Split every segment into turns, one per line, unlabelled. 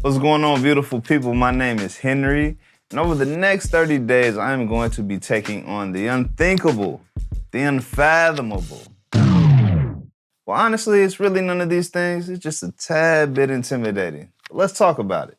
What's going on, beautiful people? My name is Henry, and over the next 30 days, I am going to be taking on the unthinkable, the unfathomable. Well, honestly, it's really none of these things. It's just a tad bit intimidating. But let's talk about it.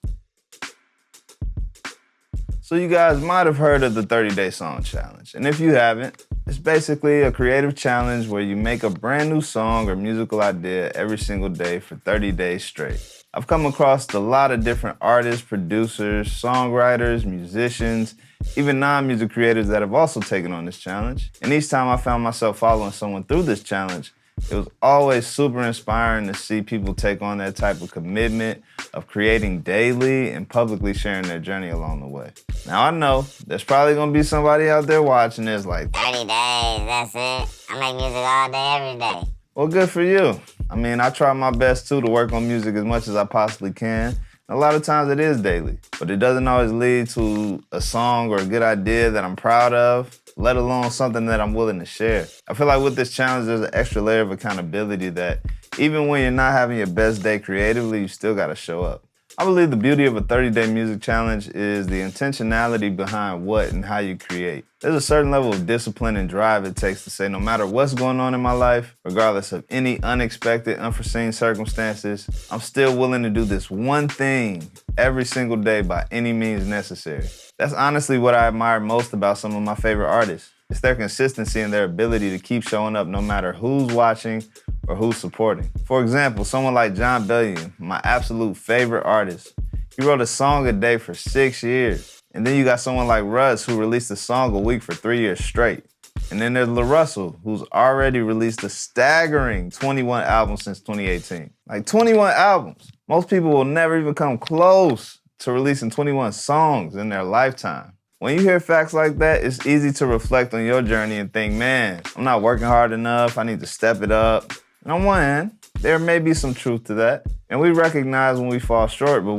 So you guys might have heard of the 30-day song challenge, and if you haven't, it's basically a creative challenge where you make a brand new song or musical idea every single day for 30 days straight. I've come across a lot of different artists, producers, songwriters, musicians, even non-music creators that have also taken on this challenge. And each time I found myself following someone through this challenge, it was always super inspiring to see people take on that type of commitment of creating daily and publicly sharing their journey along the way. Now I know there's probably gonna be somebody out there watching this like,
30 days, that's it. I make music all day, every day.
well, good for you. I mean, I try my best too to work on music as much as I possibly can. A lot of times it is daily, but it doesn't always lead to a song or a good idea that I'm proud of, let alone something that I'm willing to share. I feel like with this challenge, there's an extra layer of accountability that even when you're not having your best day creatively, you still gotta show up. I believe the beauty of a 30-day music challenge is the intentionality behind what and how you create. There's a certain level of discipline and drive it takes to say no matter what's going on in my life, regardless of any unexpected, unforeseen circumstances, I'm still willing to do this one thing every single day by any means necessary. That's honestly what I admire most about some of my favorite artists. It's their consistency and their ability to keep showing up no matter who's watching or who's supporting. For example, someone like John Bellion, my absolute favorite artist. He wrote a song a day for 6 years. And then you got someone like Russ who released a song a week for 3 years straight. And then there's LaRussell, who's already released a staggering 21 albums since 2018. Like 21 albums. Most people will never even come close to releasing 21 songs in their lifetime. When you hear facts like that, it's easy to reflect on your journey and think, man, I'm not working hard enough, I need to step it up. And on one hand, there may be some truth to that. And we recognize when we fall short, but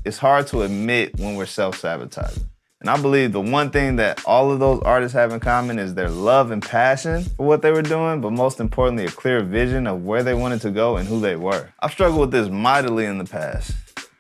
it's hard to admit when we're self-sabotaging. And I believe the one thing that all of those artists have in common is their love and passion for what they were doing, but most importantly, a clear vision of where they wanted to go and who they were. I've struggled with this mightily in the past.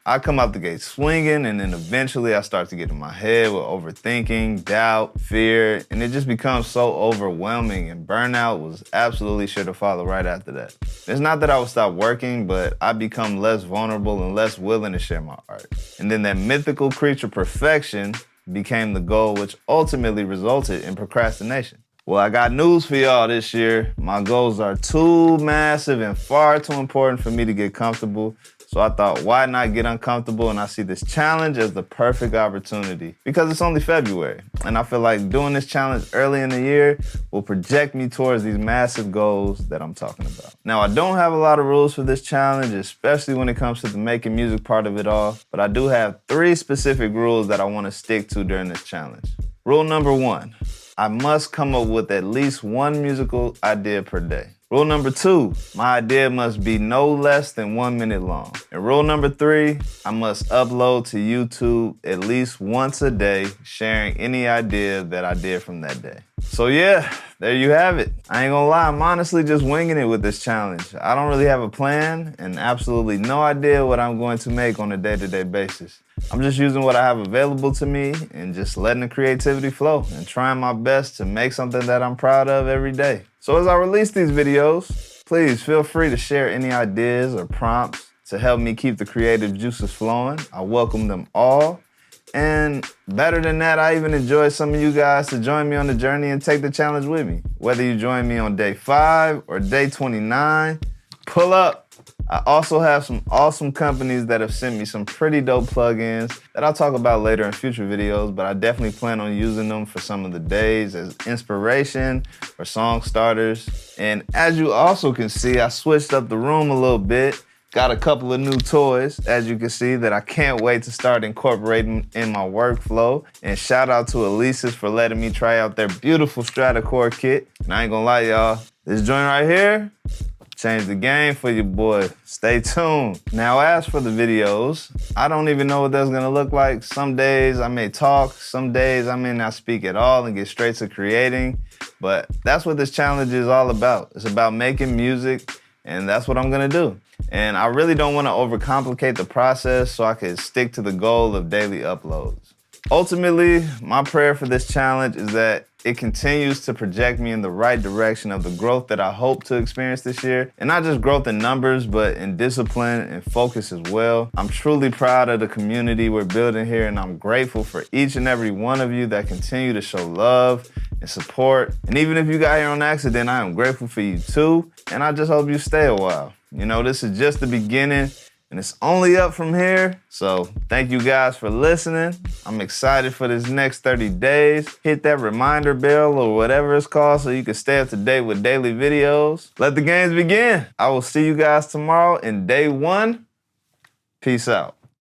I come out the gate swinging, and then eventually I start to get in my head with overthinking, doubt, fear, and it just becomes so overwhelming, and burnout was absolutely sure to follow right after that. It's not that I would stop working, but I become less vulnerable and less willing to share my art. And then that mythical creature perfection became the goal, which ultimately resulted in procrastination. Well, I got news for y'all this year. My goals are too massive and far too important for me to get comfortable. So I thought, why not get uncomfortable? And I see this challenge as the perfect opportunity because it's only February. And I feel like doing this challenge early in the year will project me towards these massive goals that I'm talking about. Now, I don't have a lot of rules for this challenge, especially when it comes to the making music part of it all. But I do have 3 specific rules that I want to stick to during this challenge. Rule number 1, I must come up with at least 1 musical idea per day. Rule number 2, my idea must be no less than 1 minute long. And rule number 3, I must upload to YouTube at least once a day, sharing any idea that I did from that day. So yeah, there you have it. I ain't gonna lie, I'm honestly just winging it with this challenge. I don't really have a plan and absolutely no idea what I'm going to make on a day-to-day basis. I'm just using what I have available to me and just letting the creativity flow and trying my best to make something that I'm proud of every day. So as I release these videos, please feel free to share any ideas or prompts to help me keep the creative juices flowing. I welcome them all. And better than that, I even enjoy some of you guys to join me on the journey and take the challenge with me. Whether you join me on day 5 or day 29, pull up. I also have some awesome companies that have sent me some pretty dope plugins that I'll talk about later in future videos, but I definitely plan on using them for some of the days as inspiration or song starters. And as you also can see, I switched up the room a little bit. Got a couple of new toys, as you can see, that I can't wait to start incorporating in my workflow. And shout out to Elisa's for letting me try out their beautiful Stratacore kit. And I ain't gonna lie, y'all, this joint right here, change the game for you, boy. Stay tuned. Now, as for the videos, I don't even know what that's gonna look like. Some days I may talk, some days I may not speak at all and get straight to creating, but that's what this challenge is all about. It's about making music And that's what I'm gonna do. And I really don't wanna overcomplicate the process so I can stick to the goal of daily uploads. Ultimately, my prayer for this challenge is that it continues to project me in the right direction of the growth that I hope to experience this year. And not just growth in numbers, but in discipline and focus as well. I'm truly proud of the community we're building here, and I'm grateful for each and every one of you that continue to show love and support. And even if you got here on accident, I am grateful for you too. And I just hope you stay a while. You know, this is just the beginning, and it's only up from here. So thank you guys for listening. I'm excited for this next 30 days. Hit that reminder bell or whatever it's called so you can stay up to date with daily videos. Let the games begin. I will see you guys tomorrow in day 1. Peace out.